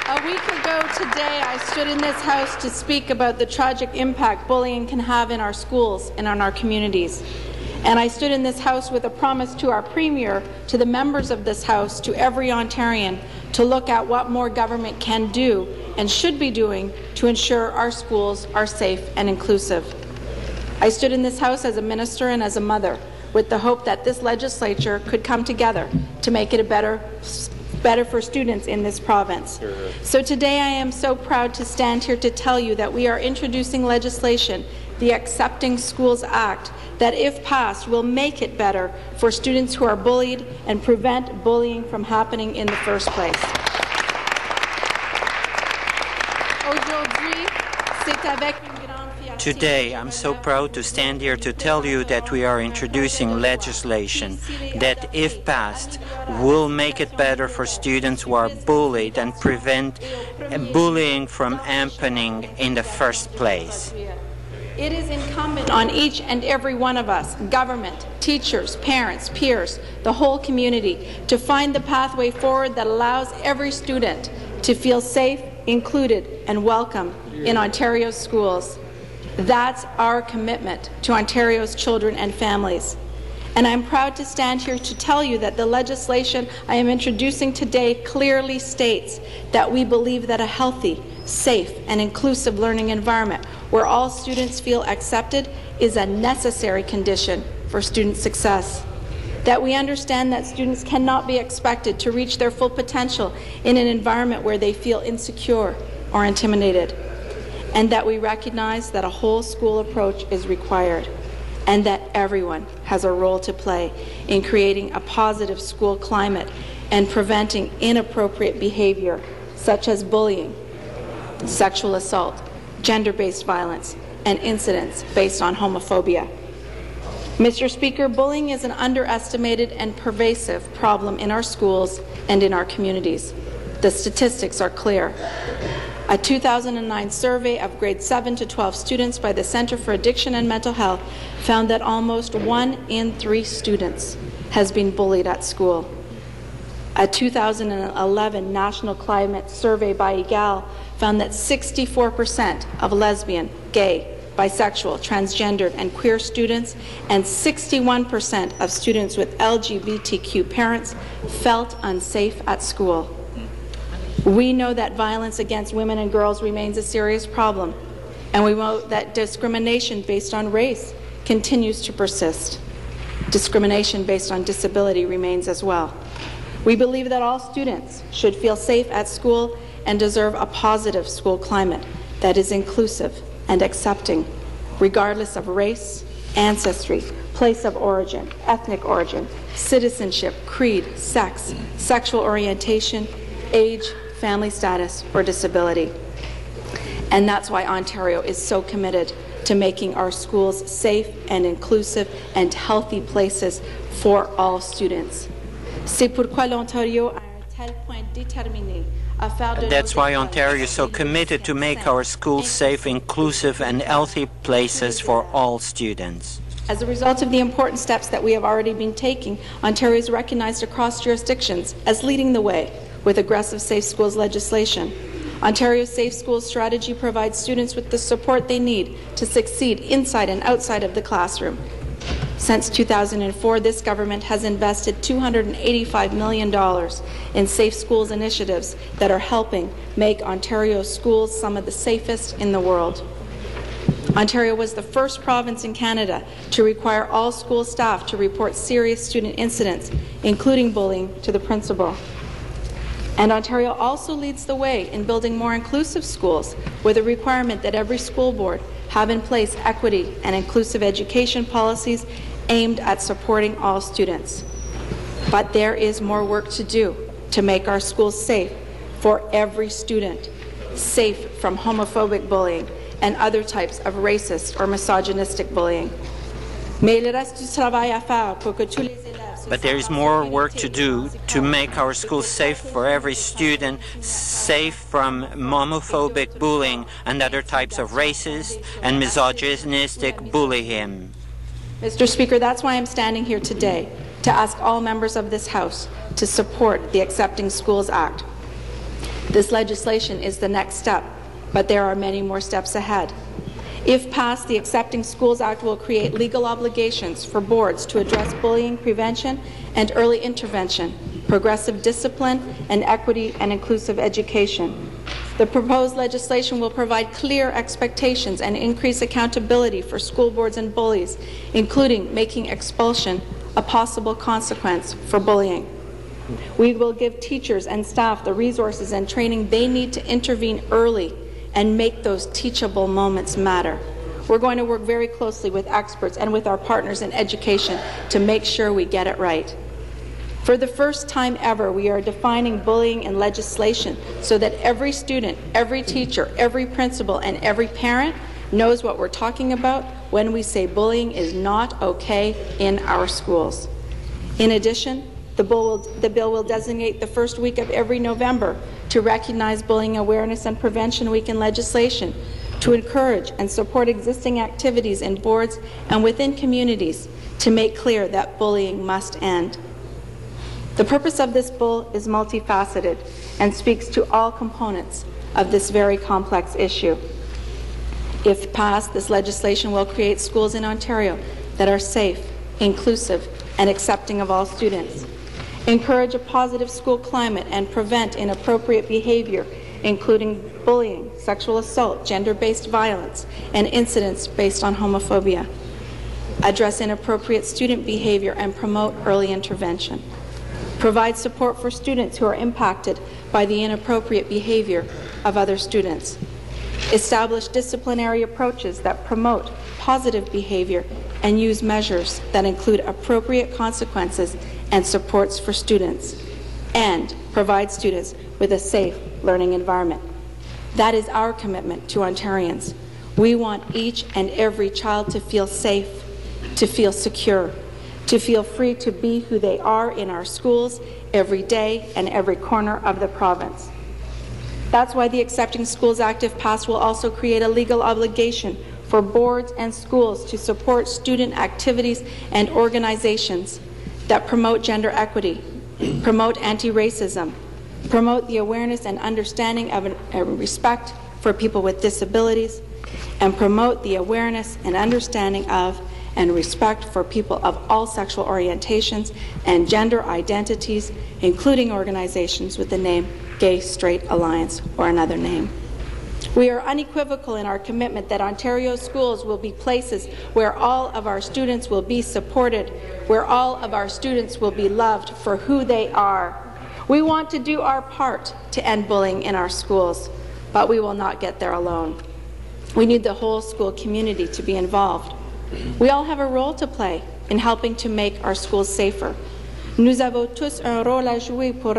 A week ago today, I stood in this House to speak about the tragic impact bullying can have in our schools and on our communities. And I stood in this House with a promise to our Premier, to the members of this House, to every Ontarian, to look at what more government can do and should be doing to ensure our schools are safe and inclusive. I stood in this House as a minister and as a mother, with the hope that this legislature could come together to make it better for students in this province. So today I am so proud to stand here to tell you that we are introducing legislation, the Accepting Schools Act, that if passed will make it better for students who are bullied and prevent bullying from happening in the first place. Today, I'm so proud to stand here to tell you that we are introducing legislation that, if passed, will make it better for students who are bullied and prevent bullying from happening in the first place. It is incumbent on each and every one of us, government, teachers, parents, peers, the whole community, to find the pathway forward that allows every student to feel safe, included, and welcome in Ontario's schools. That's our commitment to Ontario's children and families. And I'm proud to stand here to tell you that the legislation I am introducing today clearly states that we believe that a healthy, safe, and inclusive learning environment where all students feel accepted is a necessary condition for student success. That we understand that students cannot be expected to reach their full potential in an environment where they feel insecure or intimidated. And that we recognize that a whole school approach is required, and that everyone has a role to play in creating a positive school climate and preventing inappropriate behavior such as bullying, sexual assault, gender-based violence, and incidents based on homophobia. Mr. Speaker, bullying is an underestimated and pervasive problem in our schools and in our communities. The statistics are clear. A 2009 survey of grades 7 to 12 students by the Centre for Addiction and Mental Health found that almost 1 in 3 students has been bullied at school. A 2011 National Climate Survey by EGAL found that 64% of lesbian, gay, bisexual, transgendered, and queer students and 61% of students with LGBTQ parents felt unsafe at school. We know that violence against women and girls remains a serious problem, and we know that discrimination based on race continues to persist. Discrimination based on disability remains as well. We believe that all students should feel safe at school and deserve a positive school climate that is inclusive and accepting, regardless of race, ancestry, place of origin, ethnic origin, citizenship, creed, sex, sexual orientation, age, family status, or disability. And that's why Ontario is so committed to making our schools safe and inclusive and healthy places for all students. C'est pourquoi l'Ontario a un tel point déterminé. That's why Ontario is so committed to make our schools safe, inclusive, and healthy places for all students. As a result of the important steps that we have already been taking, Ontario is recognized across jurisdictions as leading the way with aggressive Safe Schools legislation. Ontario's Safe Schools strategy provides students with the support they need to succeed inside and outside of the classroom. Since 2004, this government has invested $285 million in Safe Schools initiatives that are helping make Ontario's schools some of the safest in the world. Ontario was the first province in Canada to require all school staff to report serious student incidents, including bullying, to the principal. And Ontario also leads the way in building more inclusive schools with a requirement that every school board have in place equity and inclusive education policies aimed at supporting all students. But there is more work to do to make our schools safe for every student, safe from homophobic bullying and other types of racist or misogynistic bullying. Mais il reste du travail à faire pour que tous les élèves. But there is more work to do to make our schools safe for every student, safe from homophobic bullying and other types of racist and misogynistic bullying. Mr. Speaker, that's why I'm standing here today, to ask all members of this House to support the Accepting Schools Act. This legislation is the next step, but there are many more steps ahead. If passed, the Accepting Schools Act will create legal obligations for boards to address bullying prevention and early intervention, progressive discipline, and equity and inclusive education. The proposed legislation will provide clear expectations and increase accountability for school boards and bullies, including making expulsion a possible consequence for bullying. We will give teachers and staff the resources and training they need to intervene early and make those teachable moments matter. We're going to work very closely with experts and with our partners in education to make sure we get it right. For the first time ever, we are defining bullying in legislation so that every student, every teacher, every principal, and every parent knows what we're talking about when we say bullying is not okay in our schools. In addition, the bill will designate the first week of every November to recognize Bullying Awareness and Prevention Week in legislation, to encourage and support existing activities in boards and within communities to make clear that bullying must end. The purpose of this bill is multifaceted and speaks to all components of this very complex issue. If passed, this legislation will create schools in Ontario that are safe, inclusive, and accepting of all students, encourage a positive school climate and prevent inappropriate behavior, including bullying, sexual assault, gender-based violence, and incidents based on homophobia, address inappropriate student behavior and promote early intervention, provide support for students who are impacted by the inappropriate behavior of other students, establish disciplinary approaches that promote positive behavior and use measures that include appropriate consequences and supports for students, and provide students with a safe learning environment. That is our commitment to Ontarians. We want each and every child to feel safe, to feel secure, to feel free to be who they are in our schools every day and every corner of the province. That's why the Accepting Schools Act, if passed, will also create a legal obligation for boards and schools to support student activities and organizations that promote gender equity, promote anti-racism, promote the awareness and understanding of respect for people with disabilities, and promote the awareness and understanding of and respect for people of all sexual orientations and gender identities, including organizations with the name Gay Straight Alliance or another name. We are unequivocal in our commitment that Ontario schools will be places where all of our students will be supported, where all of our students will be loved for who they are. We want to do our part to end bullying in our schools, but we will not get there alone. We need the whole school community to be involved. We all have a role to play in helping to make our schools safer. Nous avons tous un rôle à jouer pour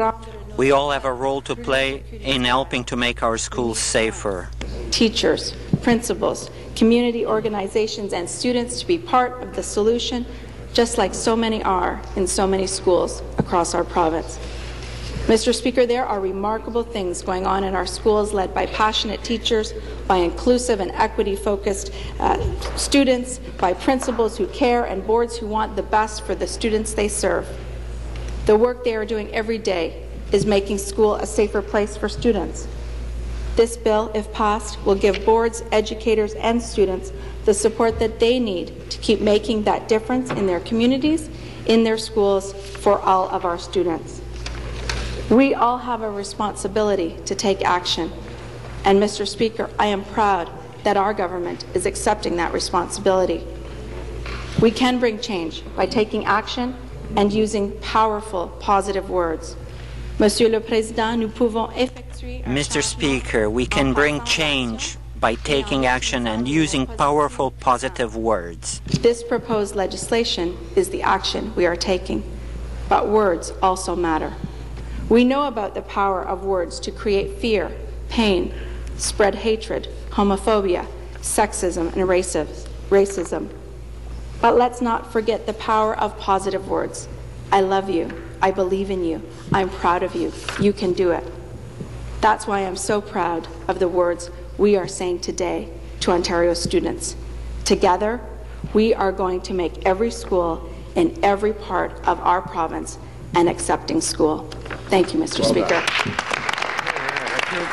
We all have a role to play in helping to make our schools safer. Teachers, principals, community organizations, and students to be part of the solution, just like so many are in so many schools across our province. Mr. Speaker, there are remarkable things going on in our schools led by passionate teachers, by inclusive and equity-focused students, by principals who care, and boards who want the best for the students they serve. The work they are doing every day is making school a safer place for students. This bill, if passed, will give boards, educators, and students the support that they need to keep making that difference in their communities, in their schools, for all of our students. We all have a responsibility to take action, and Mr. Speaker, I am proud that our government is accepting that responsibility. We can bring change by taking action and using powerful, positive words. Monsieur le Président, nous pouvons effectuer Mr. Speaker, we can bring change by taking action and using powerful, positive words. This proposed legislation is the action we are taking, but words also matter. We know about the power of words to create fear, pain, spread hatred, homophobia, sexism, and racism. But let's not forget the power of positive words. I love you. I believe in you. I'm proud of you. You can do it. That's why I'm so proud of the words we are saying today to Ontario students. Together, we are going to make every school in every part of our province an accepting school. Thank you, Mr. Speaker. you.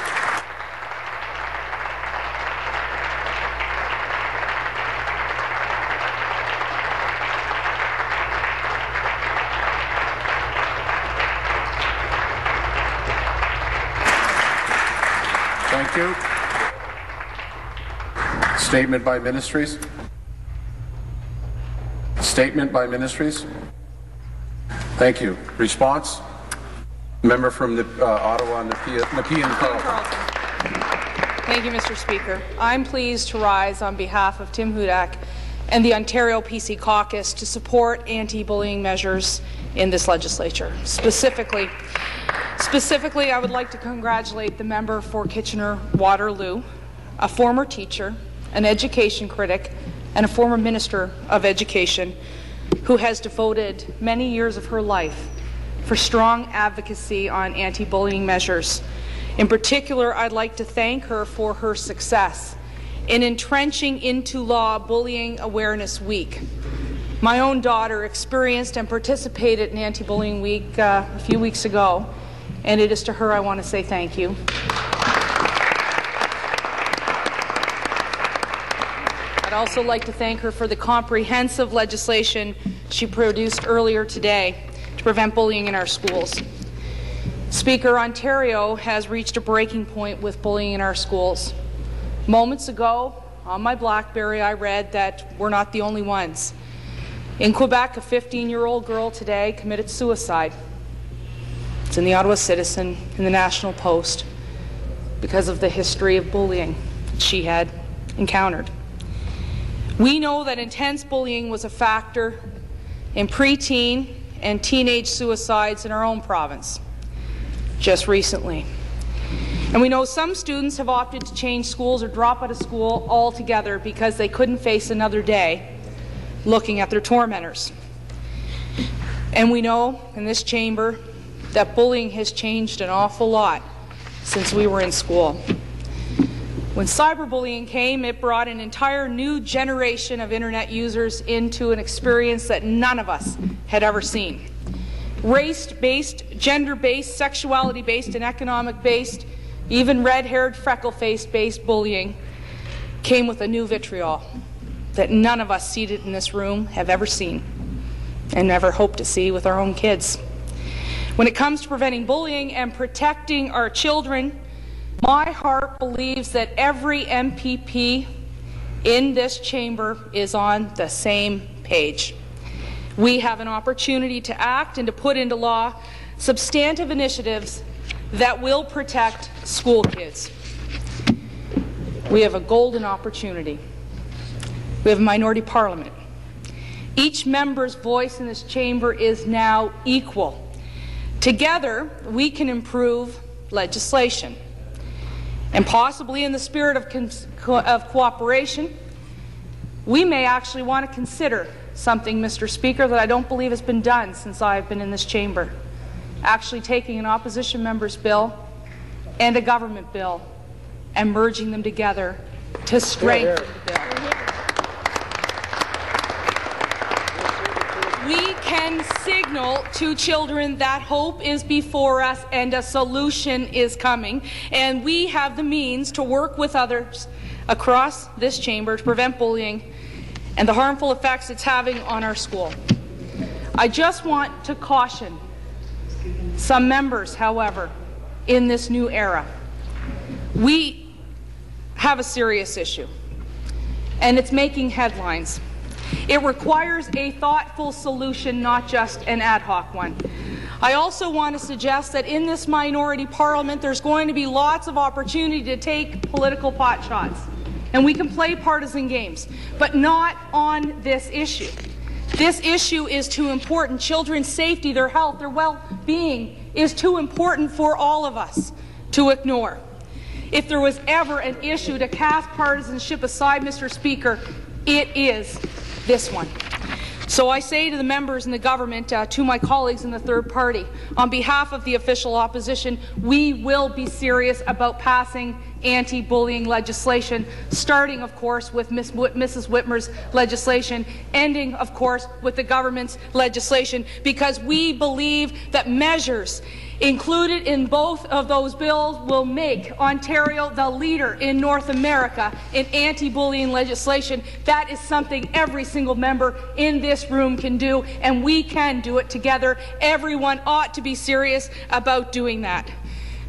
Thank you. Statement by ministries. Statement by ministries. Thank you. Response? Member from the Ottawa, Nepean Carleton. Thank you, Mr. Speaker. I'm pleased to rise on behalf of Tim Hudak and the Ontario PC Caucus to support anti-bullying measures in this legislature. Specifically, I would like to congratulate the member for Kitchener-Waterloo, a former teacher, an education critic, and a former Minister of Education who has devoted many years of her life for strong advocacy on anti-bullying measures. In particular, I'd like to thank her for her success in entrenching into law Bullying Awareness Week. My own daughter experienced and participated in Anti-Bullying Week a few weeks ago, and it is to her I want to say thank you. I'd also like to thank her for the comprehensive legislation she produced earlier today to prevent bullying in our schools. Speaker, Ontario has reached a breaking point with bullying in our schools. Moments ago, on my BlackBerry, I read that we're not the only ones. In Quebec, a 15-year-old girl today committed suicide. It's in the Ottawa Citizen, in the National Post, because of the history of bullying she had encountered. We know that intense bullying was a factor in preteen and teenage suicides in our own province just recently. And we know some students have opted to change schools or drop out of school altogether because they couldn't face another day looking at their tormentors. And we know in this chamber that bullying has changed an awful lot since we were in school. When cyberbullying came, it brought an entire new generation of internet users into an experience that none of us had ever seen. Race-based, gender-based, sexuality-based, and economic-based, even red-haired, freckle-faced-based bullying came with a new vitriol that none of us seated in this room have ever seen and never hope to see with our own kids. When it comes to preventing bullying and protecting our children, my heart believes that every MPP in this chamber is on the same page. We have an opportunity to act and to put into law substantive initiatives that will protect school kids. We have a golden opportunity. We have a minority parliament. Each member's voice in this chamber is now equal. Together, we can improve legislation. And possibly in the spirit of cooperation, we may actually want to consider something, Mr. Speaker, that I don't believe has been done since I've been in this chamber. Actually taking an opposition member's bill and a government bill and merging them together to strengthen the bill. We can signal to children that hope is before us and a solution is coming, and we have the means to work with others across this chamber to prevent bullying and the harmful effects it's having on our school. I just want to caution some members, however, in this new era. We have a serious issue, and it's making headlines. It requires a thoughtful solution, not just an ad hoc one. I also want to suggest that in this minority parliament there's going to be lots of opportunity to take political pot shots. And we can play partisan games, but not on this issue. This issue is too important. Children's safety, their health, their well-being is too important for all of us to ignore. If there was ever an issue to cast partisanship aside, Mr. Speaker, it is this one. So I say to the members in the government, to my colleagues in the third party, on behalf of the official opposition, we will be serious about passing anti-bullying legislation, starting, of course, with Mrs. Whitmer's legislation, ending, of course, with the government's legislation, because we believe that measures included in both of those bills will make Ontario the leader in North America in anti-bullying legislation. That is something every single member in this room can do, and we can do it together. Everyone ought to be serious about doing that.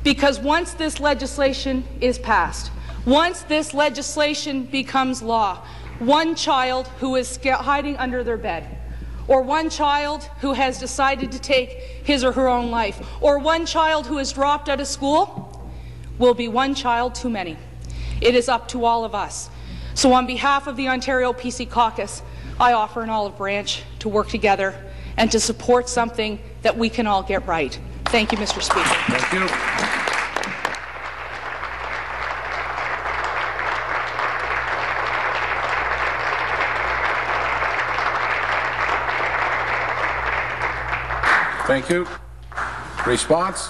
Because once this legislation is passed, once this legislation becomes law, one child who is hiding under their bed, or one child who has decided to take his or her own life, or one child who has dropped out of school, will be one child too many. It is up to all of us. So on behalf of the Ontario PC Caucus, I offer an olive branch to work together and to support something that we can all get right. Thank you, Mr. Speaker. Thank you. Thank you. Response?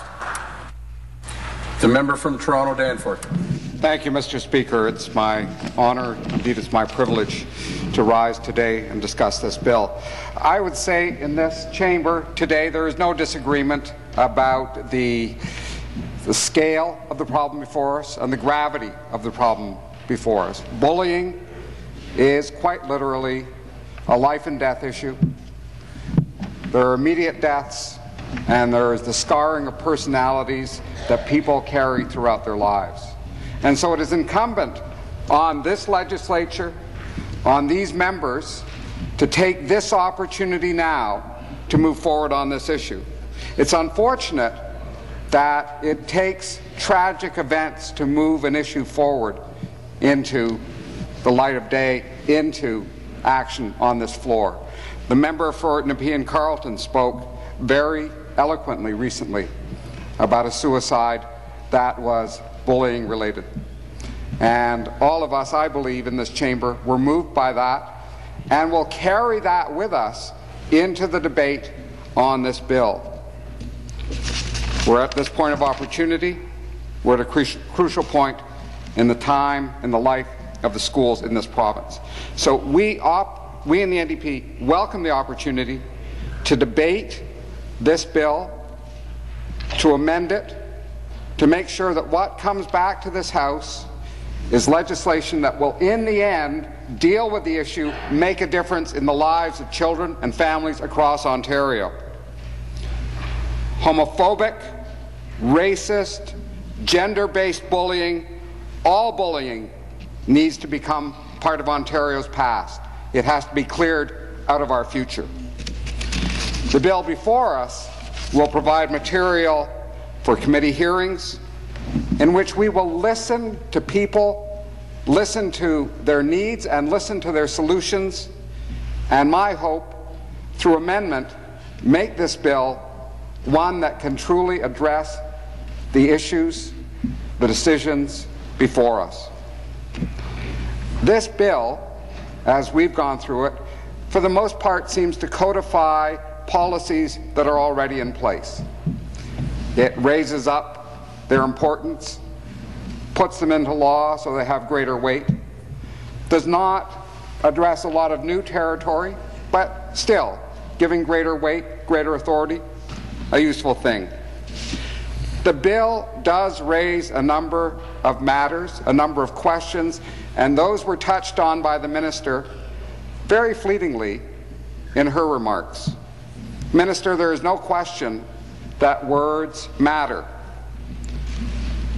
The member from Toronto Danforth. Thank you, Mr. Speaker. It's my honor, indeed it's my privilege, to rise today and discuss this bill. I would say in this chamber today there is no disagreement about the scale of the problem before us and the gravity of the problem before us. Bullying is quite literally a life and death issue. There are immediate deaths, and there is the scarring of personalities that people carry throughout their lives. And so it is incumbent on this legislature, on these members, to take this opportunity now to move forward on this issue. It's unfortunate that it takes tragic events to move an issue forward into the light of day, into action on this floor. The member for Nepean Carleton spoke very eloquently recently about a suicide that was bullying related. And all of us, I believe, in this chamber were moved by that and will carry that with us into the debate on this bill. We're at this point of opportunity. We're at a crucial point in the time and the life of the schools in this province. So we in the NDP welcome the opportunity to debate this bill, to amend it, to make sure that what comes back to this House is legislation that will, in the end, deal with the issue, make a difference in the lives of children and families across Ontario. Homophobic, racist, gender-based bullying, all bullying needs to become part of Ontario's past. It has to be cleared out of our future. The bill before us will provide material for committee hearings in which we will listen to people, listen to their needs and listen to their solutions, and my hope, through amendment, make this bill one that can truly address the issues, the decisions before us. This bill, as we've gone through it, for the most part seems to codify policies that are already in place. It raises up their importance, puts them into law so they have greater weight, does not address a lot of new territory, but still giving greater weight, greater authority, a useful thing. The bill does raise a number of matters, a number of questions, and those were touched on by the minister very fleetingly in her remarks. Minister, there is no question that words matter.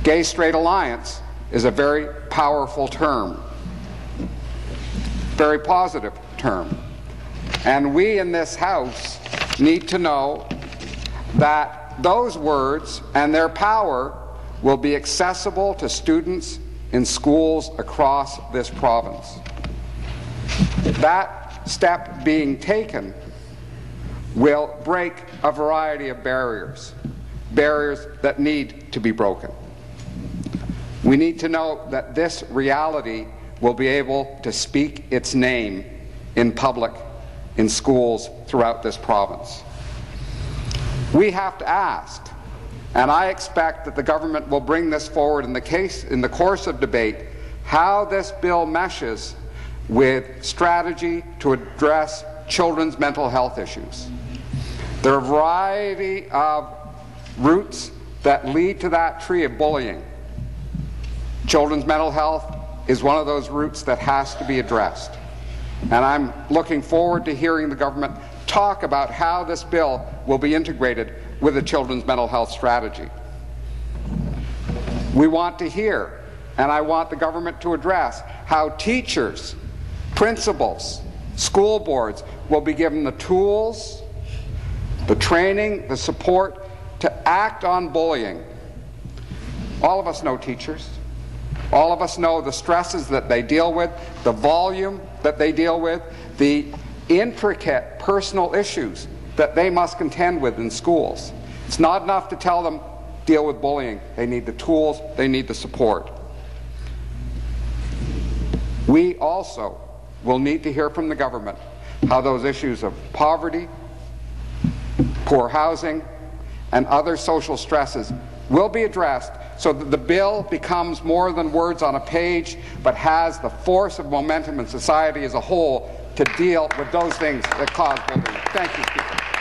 Gay-straight alliance is a very powerful term, very positive term. And we in this House need to know that those words and their power will be accessible to students in schools across this province. That step being taken will break a variety of barriers that need to be broken. We need to know that this reality will be able to speak its name in public, in schools throughout this province. We have to ask, And I expect that the government will bring this forward in the course of debate, how this bill meshes with strategy to address children's mental health issues. There are a variety of roots that lead to that tree of bullying. Children's mental health is one of those roots that has to be addressed. And I'm looking forward to hearing the government talk about how this bill will be integrated with the children's mental health strategy. We want to hear, and I want the government to address, how teachers, principals, school boards will be given the tools, the training, the support to act on bullying. All of us know teachers. All of us know the stresses that they deal with, the volume that they deal with, the intricate personal issues that they must contend with in schools. It's not enough to tell them, deal with bullying. They need the tools, they need the support. We also will need to hear from the government how those issues of poverty, poor housing, and other social stresses will be addressed so that the bill becomes more than words on a page, but has the force of momentum in society as a whole to deal with those things that cause bullying. Thank you, Speaker.